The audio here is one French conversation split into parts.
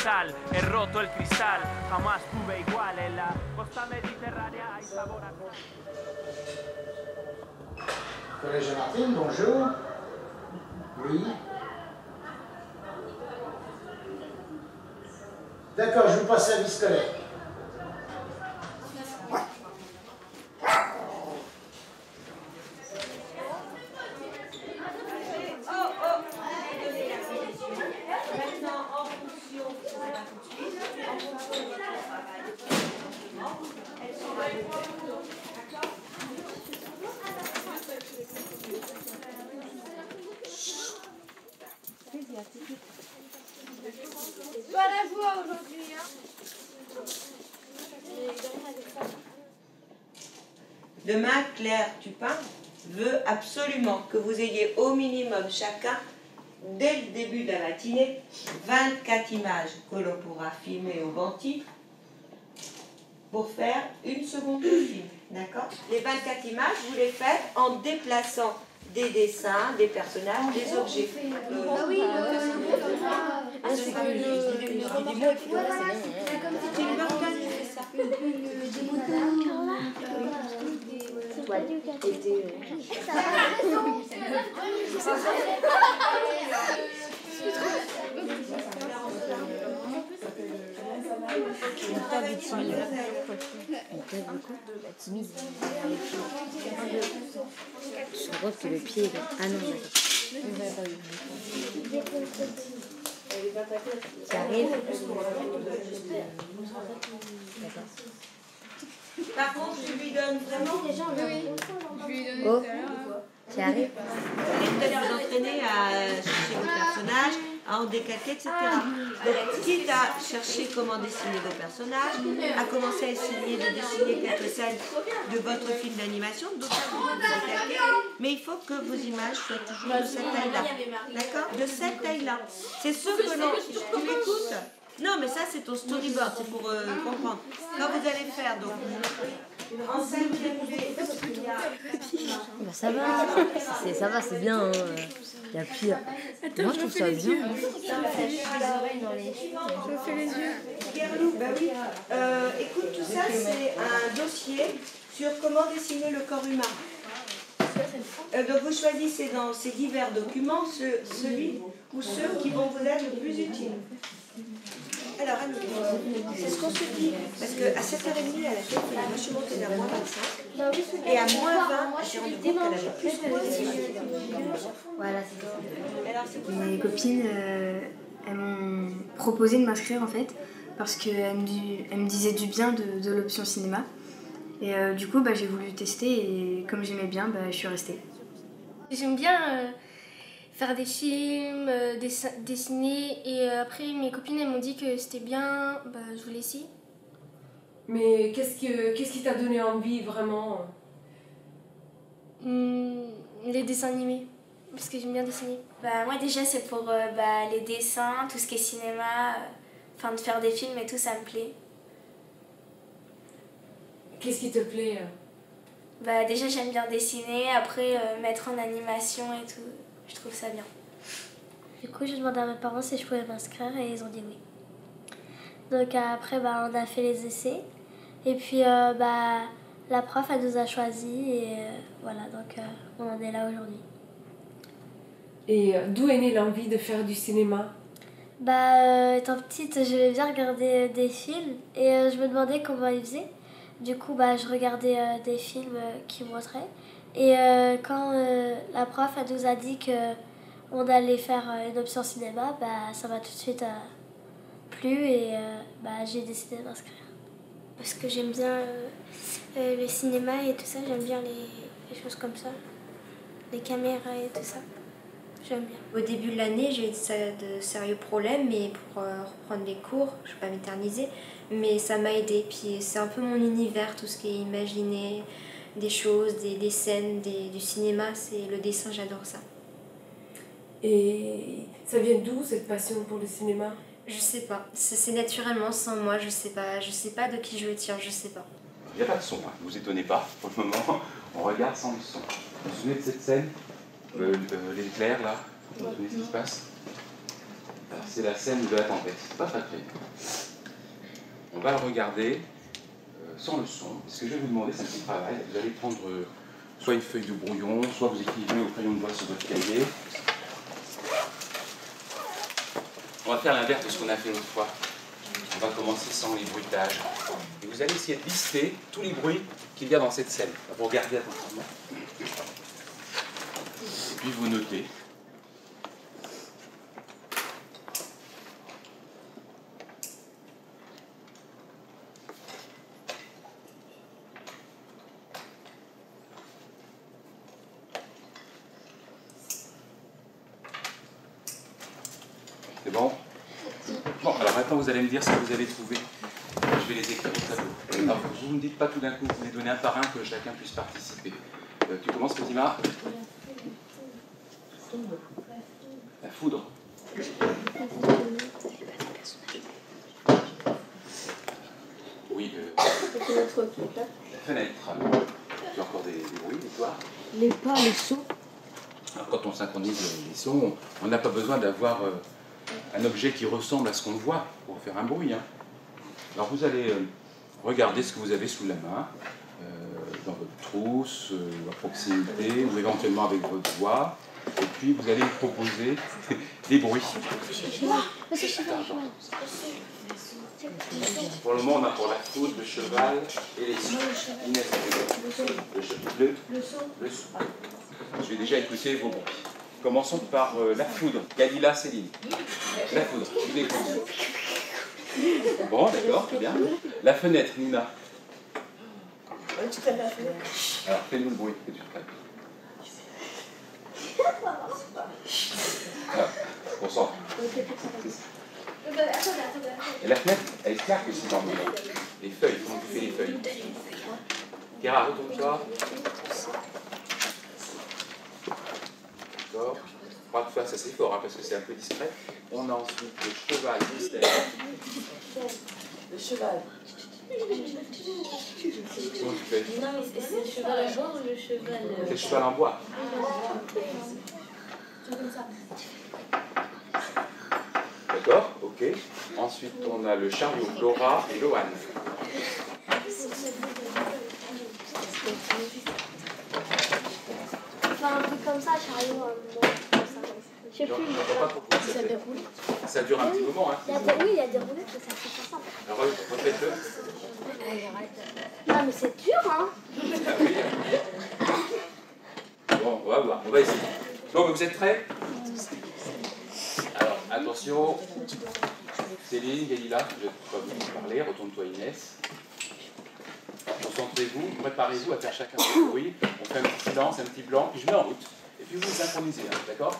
metal, he roto el cristal, jamás tuve igual en la costa mediterránea hay sabor a... Collège Martine, bonjour. Oui. D'accord, je vous passe service scolaire. Pas la voix aujourd'hui, hein. Demain, Claire Tupin veut absolument que vous ayez au minimum chacun, dès le début de la matinée, 24 images que l'on pourra filmer au bon titre pour faire une seconde de film. D'accord? Les 24 images, vous les faites en déplaçant des dessins, des personnages, des objets. Ah oui, Je crois que le pied est... Ah non, tu arrives. Par contre, je lui donne vraiment... Oh, tu arrives. Vous allez peut-être vous entraîner à chercher vos personnages, à en décalquer, etc. Donc, quitte à chercher comment dessiner vos personnages, à commencer à essayer de dessiner quelques scènes de votre film d'animation, d'autres vous décalquer, mais il faut que vos images soient toujours de cette taille-là. D'accord? De cette taille-là. C'est ce que l'on... Tu m'écoutes? Non, mais ça, c'est ton storyboard, c'est pour comprendre. Quand vous allez faire, donc... En scène prélevée, il y a... Bah ça va, c'est bien. Hein. Il y a pire. Attends, moi, je trouve ça bien. Je fais les yeux. Guerlou, bah oui. Écoute, tout ça, c'est un dossier sur comment dessiner le corps humain. Donc vous choisissez dans ces divers documents celui ou ceux qui vont vous être le plus utiles. Alors, Annie, c'est ce qu'on se dit. Parce qu'à 7h30, elle a fait que moi je suis montée vers moins 25. Et à moins 20, j'ai rendu compte qu'elle avait plus de... Voilà, c'est ça. Alors, c'est quoi? Mes copines, elles m'ont proposé de m'inscrire en fait, parce qu'elles me disaient du bien de l'option cinéma. Et du coup, j'ai voulu tester et comme j'aimais bien, je suis restée. J'aime bien faire des films, dessiner, et après mes copines elles m'ont dit que c'était bien, je voulais essayer. Mais qu'est-ce qui t'a donné envie vraiment? Les dessins animés, parce que j'aime bien dessiner. Moi déjà c'est pour les dessins, tout ce qui est cinéma, de faire des films et tout, ça me plaît. Qu'est-ce qui te plaît? Déjà j'aime bien dessiner, après mettre en animation et tout, je trouve ça bien. Du coup j'ai demandé à mes parents si je pouvais m'inscrire et ils ont dit oui. Donc après on a fait les essais et puis la prof elle nous a choisis et voilà, donc on en est là aujourd'hui. Et d'où est née l'envie de faire du cinéma? Étant petite, j'aimais bien regarder des films et je me demandais comment ils faisaient. Du coup, je regardais des films qui montraient. Et quand la prof elle nous a dit qu'on allait faire une option cinéma, ça m'a tout de suite plu et j'ai décidé de m'inscrire. Parce que j'aime bien le cinéma et tout ça, j'aime bien les choses comme ça. Les caméras et tout ça. J'aime bien. Au début de l'année, j'ai eu de sérieux problèmes, mais pour reprendre les cours, je ne vais pas m'éterniser, mais ça m'a aidé. Puis c'est un peu mon univers, tout ce qui est imaginer, des choses, des scènes, du cinéma, c'est le dessin, j'adore ça. Et ça vient d'où cette passion pour le cinéma? Je sais pas, c'est naturellement sans moi, je sais pas de qui je le tire, je sais pas. Il n'y a pas de son, hein. Ne vous étonnez pas, pour le moment, on regarde sans le son. Vous vous souvenez de cette scène l'éclair là, vous vous souvenez ce qui se passe? Alors c'est la scène de la tempête. C'est pas très très bien. On va le regarder sans le son. Ce que je vais vous demander, c'est un petit travail. Vous allez prendre soit une feuille de brouillon, soit vous écrivez au crayon de bois sur votre cahier. On va faire l'inverse de ce qu'on a fait l'autre fois. On va commencer sans les bruitages. Et vous allez essayer de lister tous les bruits qu'il y a dans cette scène. Vous regardez attentivement. Et puis vous notez. C'est bon? Bon, alors maintenant vous allez me dire ce que vous avez trouvé. Je vais les écrire au tableau. Alors, vous ne me dites pas tout d'un coup, vous les donnez un par un que chacun puisse participer. Tu commences, Fatima? La foudre. Oui, la fenêtre. Tu as encore des bruits, et toi? Les pas, les sons. Alors, quand on synchronise les sons, on n'a pas besoin d'avoir un objet qui ressemble à ce qu'on voit pour faire un bruit. Hein. Alors vous allez regarder ce que vous avez sous la main, dans votre trousse, à proximité, ou éventuellement avec votre voix, et puis vous allez proposer des bruits. Pour le moment, on a pour la foudre, le cheval et les sons. Inès, le son. Je vais déjà écouter vos bruits. Commençons par la foudre. Galila, Céline. La foudre, je vous écoute. Bon, d'accord, très bien. La fenêtre, Nina. Alors, fais-nous le bruit que tu ferais. Alors, concentre. Et la fenêtre, elle claque aussi dans le moment. Les feuilles, comment tu fais les feuilles? Kéra, retourne-toi. D'accord. On va faire ça, c'est fort, hein, parce que c'est un peu discret. On a ensuite le cheval mystère. Le cheval. Comment tu fais? Non, mais c'est le cheval en bois ou le cheval... C'est le cheval en bois. D'accord, ok. Ensuite, on a le chariot, Laura et Lohan. Enfin, un truc comme ça, chariot, comme ça. Je sais plus, ça déroule. Ça dure un petit moment, hein. Oui, il y a des roulettes, mais ça fait pas simple. Alors, refaites-le. Non, mais c'est dur, hein. Bon, on va voir, on va essayer. Bon, vous êtes prêts? Alors, attention. Céline, Galila, je ne vais pas vous parler. Retourne-toi, Inès. Concentrez-vous, préparez-vous à faire chacun son bruit. On fait un petit silence, un petit blanc, puis je mets en route. Et puis vous vous synchronisez, hein, d'accord?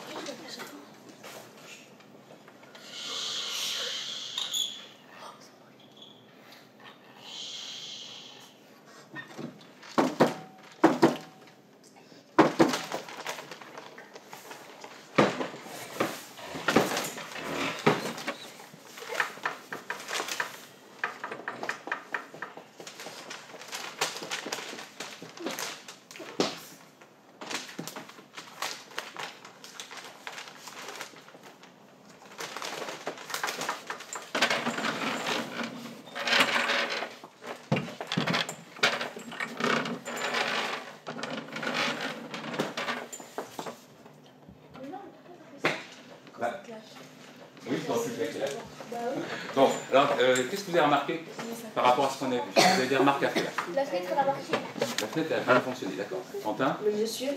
Oui, c'est dans plus clair. Bon, alors, qu'est-ce que vous avez remarqué par rapport à ce qu'on a vu? Vous avez des remarques à faire? La fenêtre, elle a marché. La fenêtre, elle a bien fonctionné, d'accord. Quentin? Le monsieur.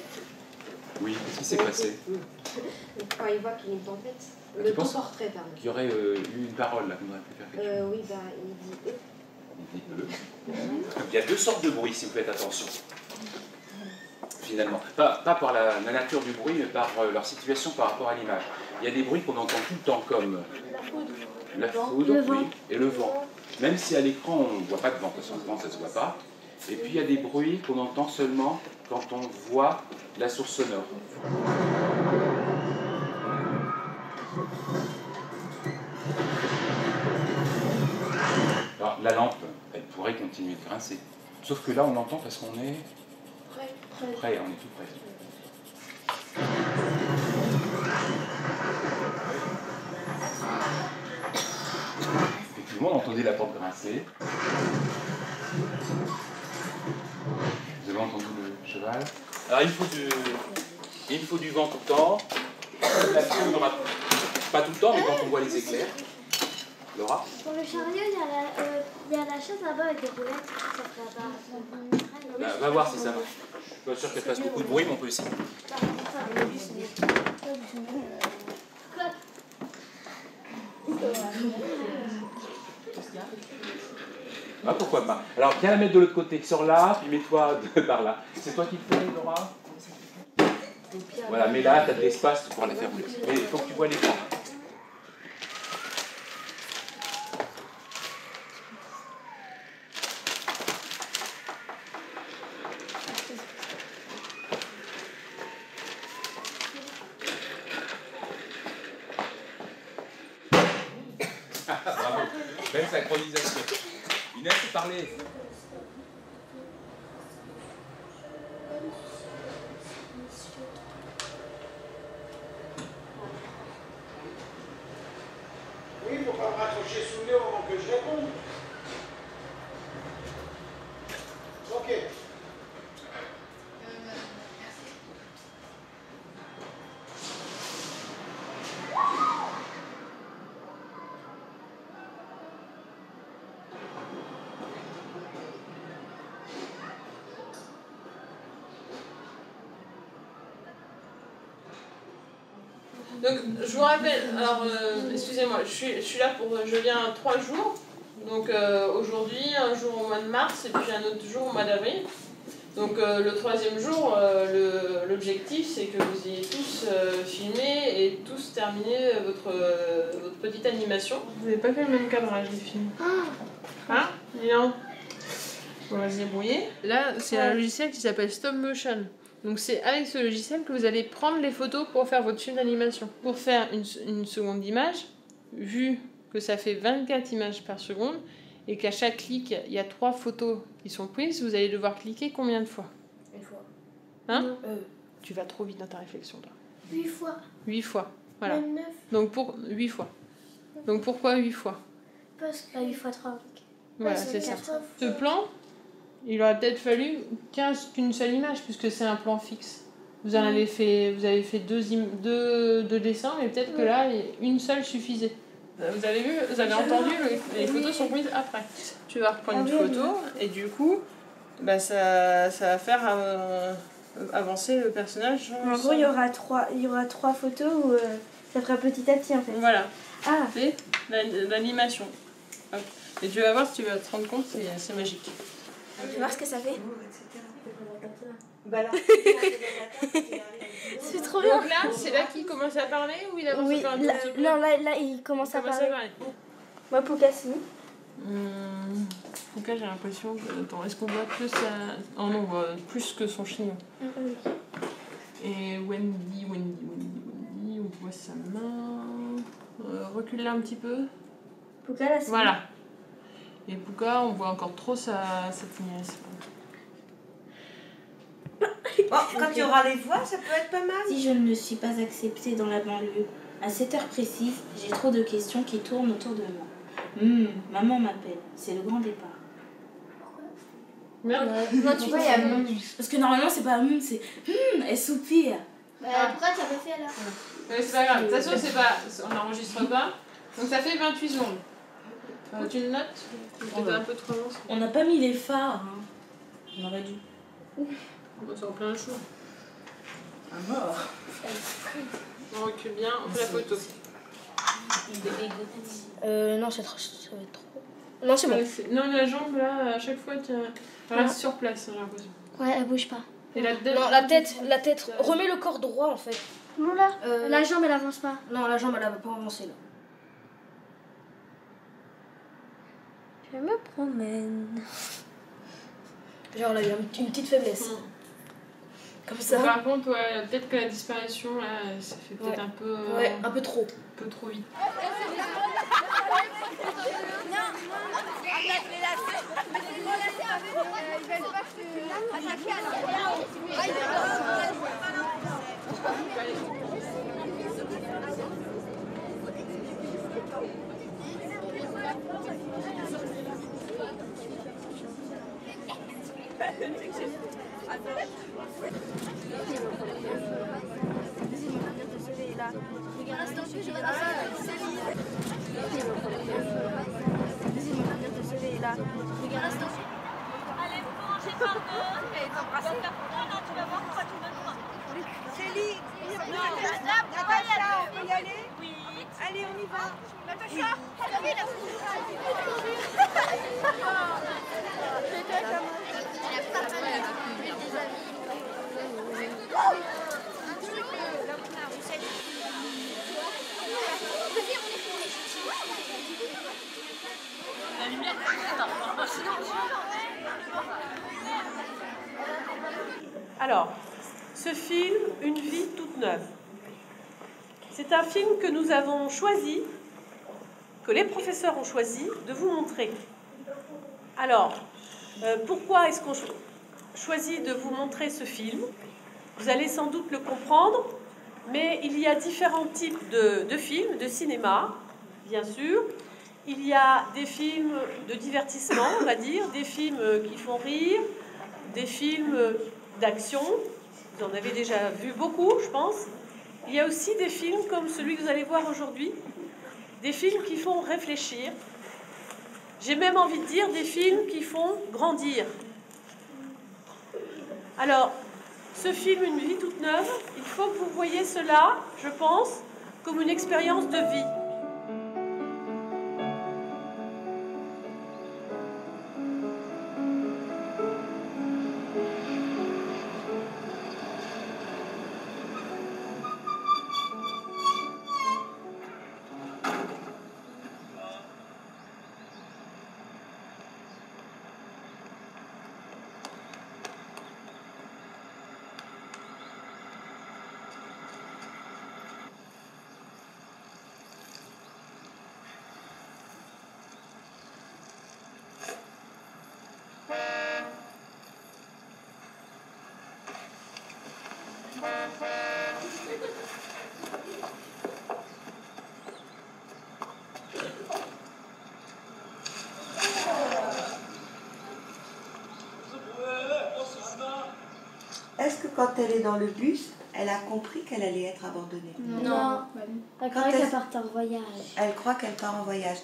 Oui, qu'est-ce qui s'est passé? Quand il voit qu'il est en fait. Le portrait, pardon. Qu'il y aurait eu une parole là, qu'on aurait pu faire quelque chose. Oui, bah, il dit eux. Il dit eux. Il y a deux sortes de bruits, si vous faites attention. Finalement. Pas par la nature du bruit, mais par leur situation par rapport à l'image. Il y a des bruits qu'on entend tout le temps comme la foudre, oui, et le vent. Même si à l'écran on ne voit pas de vent, parce que le vent ça ne se voit pas. Et puis il y a des bruits qu'on entend seulement quand on voit la source sonore. Alors la lampe, elle pourrait continuer de grincer. Sauf que là on l'entend parce qu'on est prêt, on est tout prêt. le monde entendait la porte grincer. Vous avez entendu le cheval? Alors il faut du vent tout le temps. La pluie, il n'y aura pas tout le temps, mais quand on voit les éclairs. Laura? Pour le chariot, il y a la chaise là-bas avec des roulettes. Ça fait Bah, va voir si ça va. Je suis pas sûr qu'elle fasse beaucoup de bruit, mais on peut essayer. Ah, pourquoi pas. Alors viens la mettre de l'autre côté. Sors là, puis mets-toi par là. C'est toi qui le fais, Laura? Voilà, mais là, tu as de l'espace pour pouvoir la faire rouler. Mais il faut que tu vois l'écran. Bravo. Belle synchronisation. Inès, parlez. Oui, il ne faut pas me raccrocher sous le nez au moment que je réponde. Ok. Donc, je vous rappelle, alors, excusez-moi, je suis là je viens 3 jours. Donc, aujourd'hui, un jour au mois de mars et puis un autre jour au mois d'avril. Donc, le 3e jour, l'objectif, c'est que vous ayez tous filmé et tous terminé votre petite animation. Vous n'avez pas fait le même cadrage des films. Hein? Non. On va se débrouiller. Là, c'est un logiciel qui s'appelle Stop Motion. Donc c'est avec ce logiciel que vous allez prendre les photos pour faire votre film d'animation. Pour faire une seconde image, vu que ça fait 24 images par seconde, et qu'à chaque clic, il y a 3 photos qui sont prises, vous allez devoir cliquer combien de fois? Une fois. Hein? Tu vas trop vite dans ta réflexion, toi. 8 fois. 8 fois, voilà. Même 9. Donc pour 8 fois. Donc pourquoi 8 fois? Parce que 8 fois 3. Voilà, c'est ça. Ce plan, il aurait peut-être fallu qu'une seule image, puisque c'est un plan fixe. Vous avez fait 2 dessins, mais peut-être que là, une seule suffisait. Vous avez vu, vous avez entendu, les photos sont prises après. Tu vas reprendre une photo, et du coup, bah ça va faire avancer le personnage. En gros, il y aura 3 photos où ça fera petit à petit, en fait. Voilà. Ah. C'est l'animation. Et tu vas voir, si tu vas te rendre compte, c'est magique. Tu vas voir ce que ça fait. C'est trop bien. Donc là, c'est là qu'il commence à parler ou il avance encore un peu? Non, là, il commence à parler. Moi, Pouka, si. Pouka, j'ai l'impression que... Attends, est-ce qu'on voit plus ça? Oh non, on voit plus que son chignon. Et Wendy, on voit sa main. Recule là un petit peu. Pouka, là, c'est... Voilà. Et Pouka, on voit encore trop sa nièce. Quand il y aura les voix, ça peut être pas mal. Si je ne suis pas acceptée dans la banlieue, à cette heure précise, j'ai trop de questions qui tournent autour de moi. Maman m'appelle, c'est le grand départ. Merde. Parce que normalement, c'est pas c'est elle soupire. Pourquoi tu avais fait là? C'est pas grave, de toute façon, on n'enregistre pas. Donc ça fait 28 secondes. Tu le notes? Peut-être un peu trop long. On n'a pas mis les phares. On aurait dû. C'est en plein jour. À mort. On recule bien, on fait la photo. Non, ça va être trop. Non, c'est bon. Non, la jambe là, à chaque fois, tu restes sur place, j'ai l'impression. Ouais, elle bouge pas. Et la tête? Non, la tête. Remets le corps droit en fait. Non, là. La jambe, elle avance pas. Non, la jambe, elle va pas avancer là. Je me promène. Genre là, il y a une petite faiblesse. Comme ça. Par contre, ouais, peut-être que la disparition, là, ça fait peut-être un peu... Ouais, un peu trop. Un peu trop vite. Allez, vous mangez par deux. Et t'embrasser. Non, tu vas voir pourquoi tu donnes pas. Céline, Natacha, on peut y aller? Oui. Allez, on y va. Natacha, t'as vu la la lumière. Alors, ce film, Une vie toute neuve, c'est un film que nous avons choisi, que les professeurs ont choisi de vous montrer. Alors, pourquoi est-ce qu'on choisit de vous montrer ce film? Vous allez sans doute le comprendre, mais il y a différents types de films, de cinéma, bien sûr. Il y a des films de divertissement, on va dire, des films qui font rire, des films d'action. Vous en avez déjà vu beaucoup, je pense. Il y a aussi des films comme celui que vous allez voir aujourd'hui, des films qui font réfléchir. J'ai même envie de dire des films qui font grandir. Alors, ce film, Une vie toute neuve, il faut que vous voyez cela, je pense, comme une expérience de vie. Est-ce que quand elle est dans le bus, elle a compris qu'elle allait être abandonnée? Non. Elle croit qu'elle part en voyage. Elle croit qu'elle part en voyage.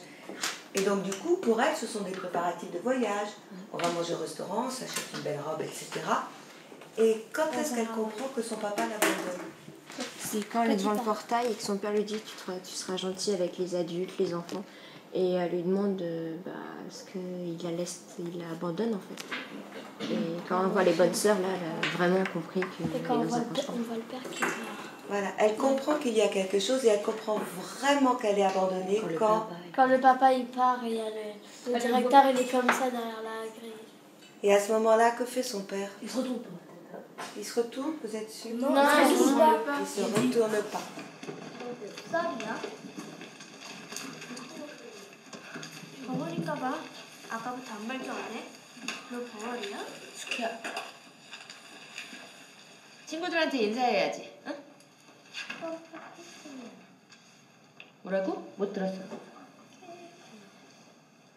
Et donc du coup, pour elle, ce sont des préparatifs de voyage. On va manger au restaurant, on s'achète une belle robe, etc. Et quand est-ce qu'elle comprend que son papa l'abandonne? C'est quand elle est devant le portail et que son père lui dit tu seras gentil avec les adultes, les enfants. Et elle lui demande est-ce qu'il la laisse, il la abandonne en fait. Et quand on voit les bonnes sœurs, là, elle a vraiment compris qu'il est dans un cauchemar. On voit le père qui meurt. Voilà, elle comprend qu'il y a quelque chose et elle comprend vraiment qu'elle est abandonnée quand le papa il part, il y a le directeur, il est comme ça derrière la grille. Et à ce moment-là, que fait son père? Il se retourne. Il se retourne, vous êtes sûr? Non, il se retourne pas. Il se retourne pas. 벙어리인가 봐. 아까부터 안 발견하네. 너 벙어리야? 시키야. 친구들한테 인사해야지. 응? 뭐라고? 못 들었어.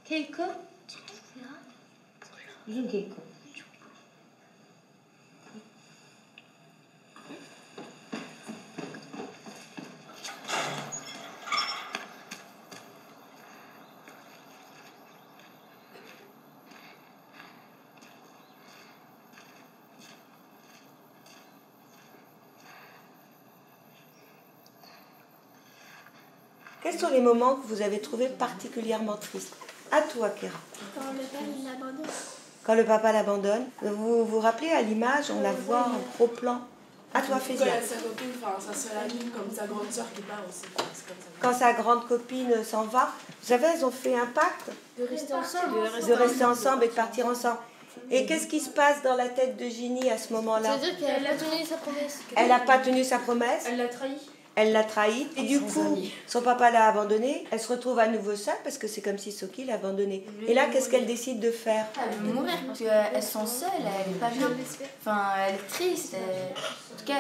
케이크? 누구야? 무슨 케이크? Quels sont les moments que vous avez trouvés particulièrement tristes? À toi, Kéra. Quand le père il l'abandonne. Quand le papa l'abandonne, vous vous rappelez à l'image, on la voit en gros plan. À toi, Fézia. Quand sa copine, sa seule amie, comme sa grande sœur qui part aussi. C'est comme ça. Quand sa grande copine s'en va, vous savez, elles ont fait un pacte De rester ensemble. de rester ensemble et de partir ensemble. Et qu'est-ce qui se passe dans la tête de Ginny à ce moment-là? Ça veut dire qu'elle a tenu sa promesse. Elle n'a pas tenu sa promesse. Elle l'a trahi. Elle l'a trahi. Et du coup, son papa l'a abandonnée. Elle se retrouve à nouveau seule parce que c'est comme si Soki l'a abandonnée. Et là, qu'est-ce qu'elle décide de faire? Elle veut mourir parce qu'elle se sent seule, elle est pas bien. Enfin, elle est triste. En tout cas,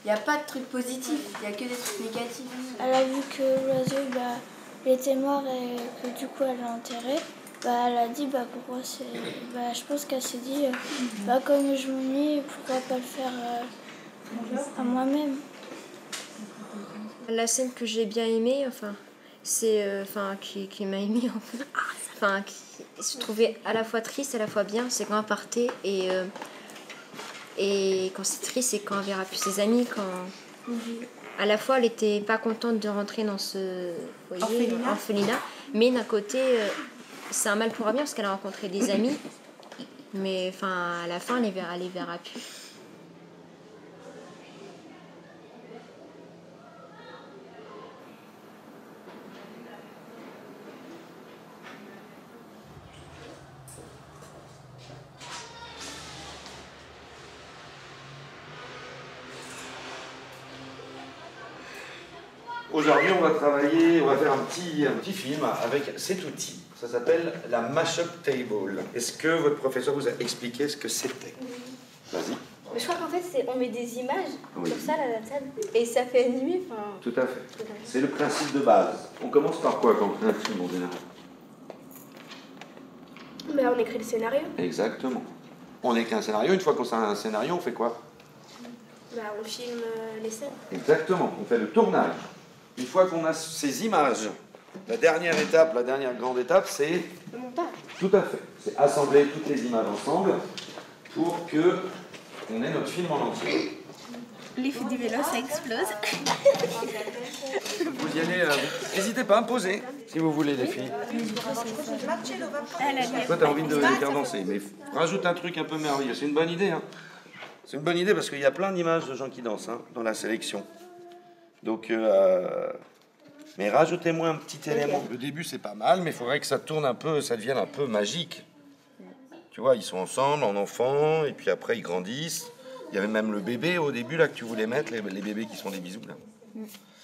il n'y a pas de trucs positifs, il n'y a que des trucs négatifs. Elle a vu que l'oiseau il était mort et que du coup elle l'a enterré. Bah, elle a dit, bah, pourquoi c'est... Bah, je pense qu'elle s'est dit, bah, comme je m'ennuie, pourquoi pas le faire à moi-même. La scène que j'ai bien aimée, c'est... qui m'a émue, qui se trouvait à la fois triste, à la fois bien, c'est quand elle partait, et quand c'est triste, c'est quand elle verra plus ses amis, quand... À la fois, elle était pas contente de rentrer dans ce foyer, orphelinat, mais d'un côté, c'est un mal pour un bien parce qu'elle a rencontré des amis, mais à la fin, elle les verra plus. Aujourd'hui, on va faire un petit film avec cet outil. Ça s'appelle la Mashup Table. Est-ce que votre professeur vous a expliqué ce que c'était? Vas-y. Mais je crois qu'en fait, on met des images sur ça, la table, et ça fait animer. Tout à fait. C'est le principe de base. On commence par quoi quand on crée un film en général? Mais on écrit le scénario. Exactement. On écrit un scénario. Une fois qu'on a un scénario, on fait quoi? Bah, on filme les scènes. Exactement. On fait le tournage. Une fois qu'on a ces images, la dernière grande étape, c'est... Le montage. Tout à fait. C'est assembler toutes les images ensemble pour que on ait notre film en entier. L'effet du vélo, ça explose. Vous y allez... N'hésitez pas à me poser, si vous voulez, les filles. Toi, t'as envie de les faire danser, mais rajoute un truc un peu merveilleux. C'est une bonne idée, hein. C'est une bonne idée parce qu'il y a plein d'images de gens qui dansent dans la sélection. Donc, mais rajoutez-moi un petit élément. Le début, c'est pas mal, mais il faudrait que ça tourne un peu, ça devienne un peu magique. Tu vois, ils sont ensemble, en enfants, et puis après, ils grandissent. Il y avait même le bébé au début, là, que tu voulais mettre, les bébés qui se font des bisous, là.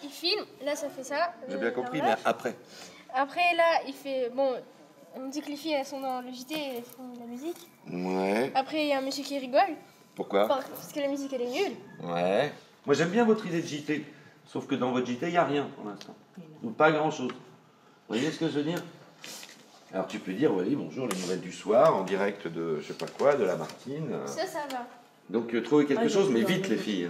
Il filme, là, ça fait ça. J'ai bien compris, mais après. Après, là, il fait... Bon, on me dit que les filles, elles sont dans le JT et elles font de la musique. Ouais. Après, il y a un monsieur qui rigole. Pourquoi? Parce que la musique, elle est nulle. Ouais. Moi, j'aime bien votre idée de JT. Sauf que dans votre JT, il n'y a rien pour l'instant. Ou pas grand-chose. Vous voyez ce que je veux dire? Alors tu peux dire, oui, bonjour, les nouvelles du soir, en direct de, je sais pas quoi, de la Martine. Ça va. Donc trouvez quelque chose, mais vite les filles.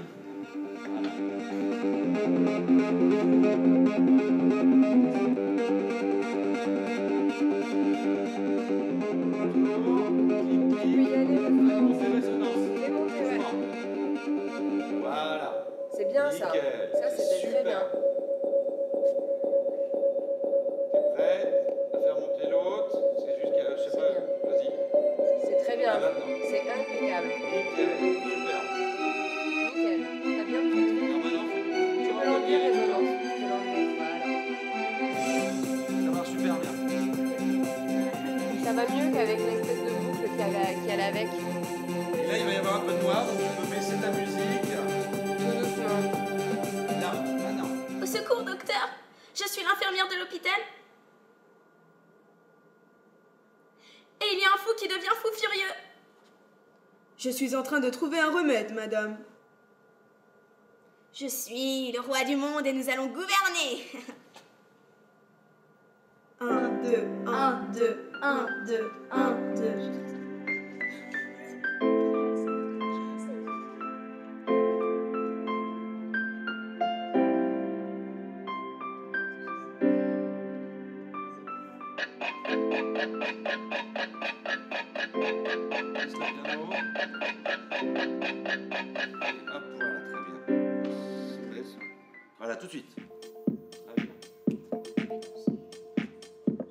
Voilà. C'est bien ça. Nickel. Ça, c'était très bien. T'es prête à faire monter l'autre? C'est juste que, je sais pas, vas-y. C'est très bien. Ah, maintenant. C'est impeccable. Nickel, super. Nickel. T'as bien pris. Alors maintenant, Tu peux l'enlever, résonance. Tu peux l'enlever. Voilà. ça marche super bien. Ça va mieux qu'avec l'espèce de boucle qu'il y a avec. Et là, il va y avoir un peu de noir, donc tu peux baisser ta musique. Tout doucement. Là, maintenant. Au secours, docteur! Je suis l'infirmière de l'hôpital. Et il y a un fou qui devient fou furieux. Je suis en train de trouver un remède, madame. Je suis le roi du monde et nous allons gouverner. 1, 2, 1, 2, 1, 2, 1, 2. Voilà, tout de suite. Allez.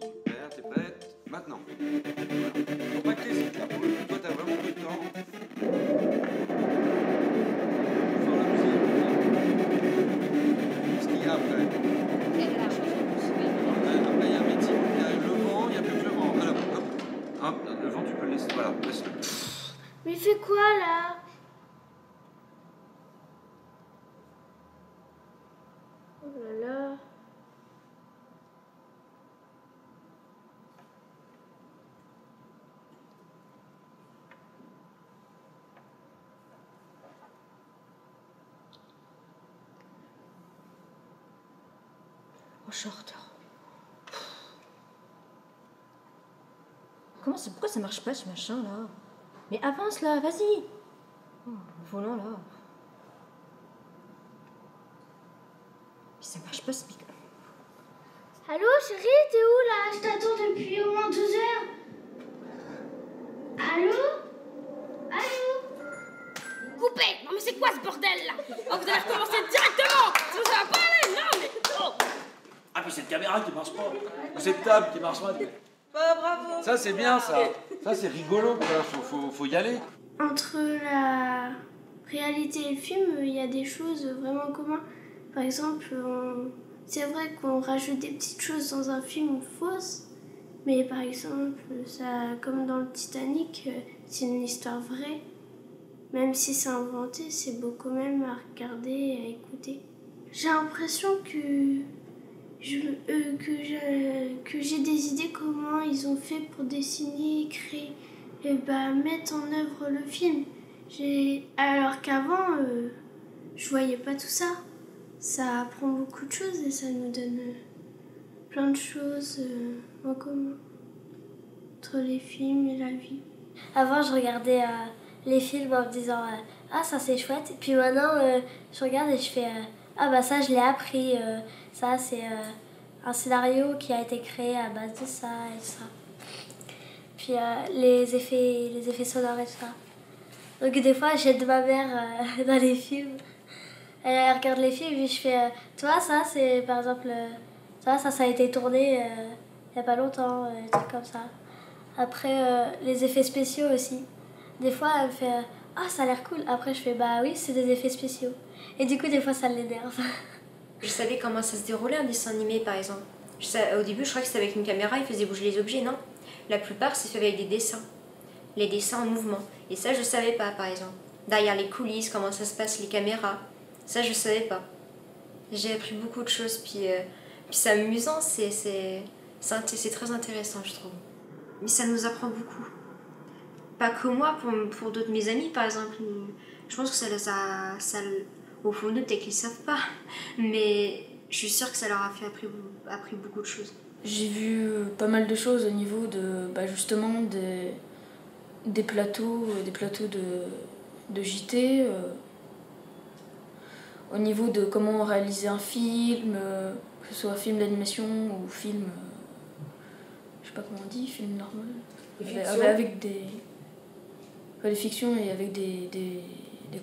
Super, t'es prête? Maintenant. Voilà. Faut pas que t'hésites là. Pour le coup, toi, t'as vraiment peu de temps. Fort la musique. Qu'est-ce qu'il y a après? Après, il y a un métier. Il y a le vent, il n'y a plus que le vent. Alors, hop. Hop, le vent, tu peux le laisser. Voilà, laisse-le. Mais il fait quoi là? Oh là là. Oh, je suis en retard. Pourquoi ça marche pas ce machin là? Mais avance là, vas-y. Oh, volant là. Mais ça marche pas ce micro. Allô chérie, t'es où là? Je t'attends depuis au moins 12 heures. Allô? Coupé! Non mais c'est quoi ce bordel là? Oh, vous allez recommencer directement! Sinon ça va pas aller! Non mais... Oh. Ah puis cette caméra qui marche pas. Ou cette table qui marche pas. Bravo! Ça c'est bien ça. Ça c'est rigolo, quoi. Faut y aller. Entre la réalité et le film, il y a des choses vraiment communes. Par exemple, c'est vrai qu'on rajoute des petites choses dans un film fausses, mais par exemple, ça, comme dans le Titanic, c'est une histoire vraie. Même si c'est inventé, c'est beau quand même à regarder et à écouter. J'ai l'impression que j'ai des idées comment ils ont fait pour dessiner, créer et mettre en œuvre le film. Alors qu'avant, je voyais pas tout ça. Ça apprend beaucoup de choses et ça nous donne plein de choses en commun entre les films et la vie. Avant, je regardais les films en me disant ah ça c'est chouette, et puis maintenant je regarde et je fais ah bah ça je l'ai appris, ça c'est un scénario qui a été créé à base de ça et ça, puis les effets sonores et tout ça. Donc des fois j'aide ma mère dans les films, elle regarde les films et je fais tu vois ça c'est par exemple ça a été tourné il y a pas longtemps, des trucs comme ça. Après les effets spéciaux aussi. Des fois, elle me fait ah, ça a l'air cool. Après, je fais bah oui, c'est des effets spéciaux. Et du coup, des fois, ça l'énerve. Je savais comment ça se déroulait un dessin animé, par exemple. Au début, je croyais que c'était avec une caméra, il faisait bouger les objets, non. La plupart, c'est fait avec des dessins. Les dessins en mouvement. Et ça, je savais pas, par exemple. Derrière les coulisses, comment ça se passe, les caméras. Ça, je savais pas. J'ai appris beaucoup de choses, puis c'est amusant, c'est très intéressant, je trouve. Mais ça nous apprend beaucoup. Pas que moi, pour d'autres de mes amis, par exemple. Je pense que ça au fond d'eux, peut-être qu'ils savent pas. Mais je suis sûre que ça leur a appris beaucoup de choses. J'ai vu pas mal de choses au niveau de, justement, des plateaux de JT. Au niveau de comment réaliser un film, que ce soit film d'animation ou film... je sais pas comment on dit, film normal. Avec des... Pas des fictions et avec des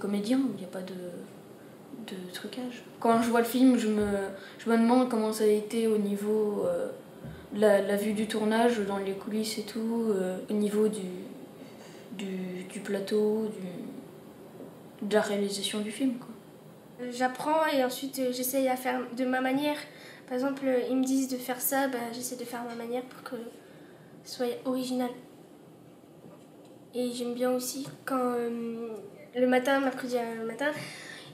comédiens où il n'y a pas de trucage. Quand je vois le film, je me demande comment ça a été au niveau de la vue du tournage, dans les coulisses et tout, au niveau du plateau, de la réalisation du film, quoi. J'apprends et ensuite j'essaye à faire de ma manière. Par exemple, ils me disent de faire ça, j'essaie de faire ma manière pour que ce soit original. Et j'aime bien aussi quand le mercredi matin,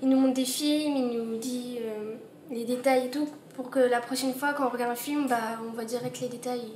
il nous montre des films, il nous dit les détails et tout, pour que la prochaine fois quand on regarde un film, on voit direct les détails.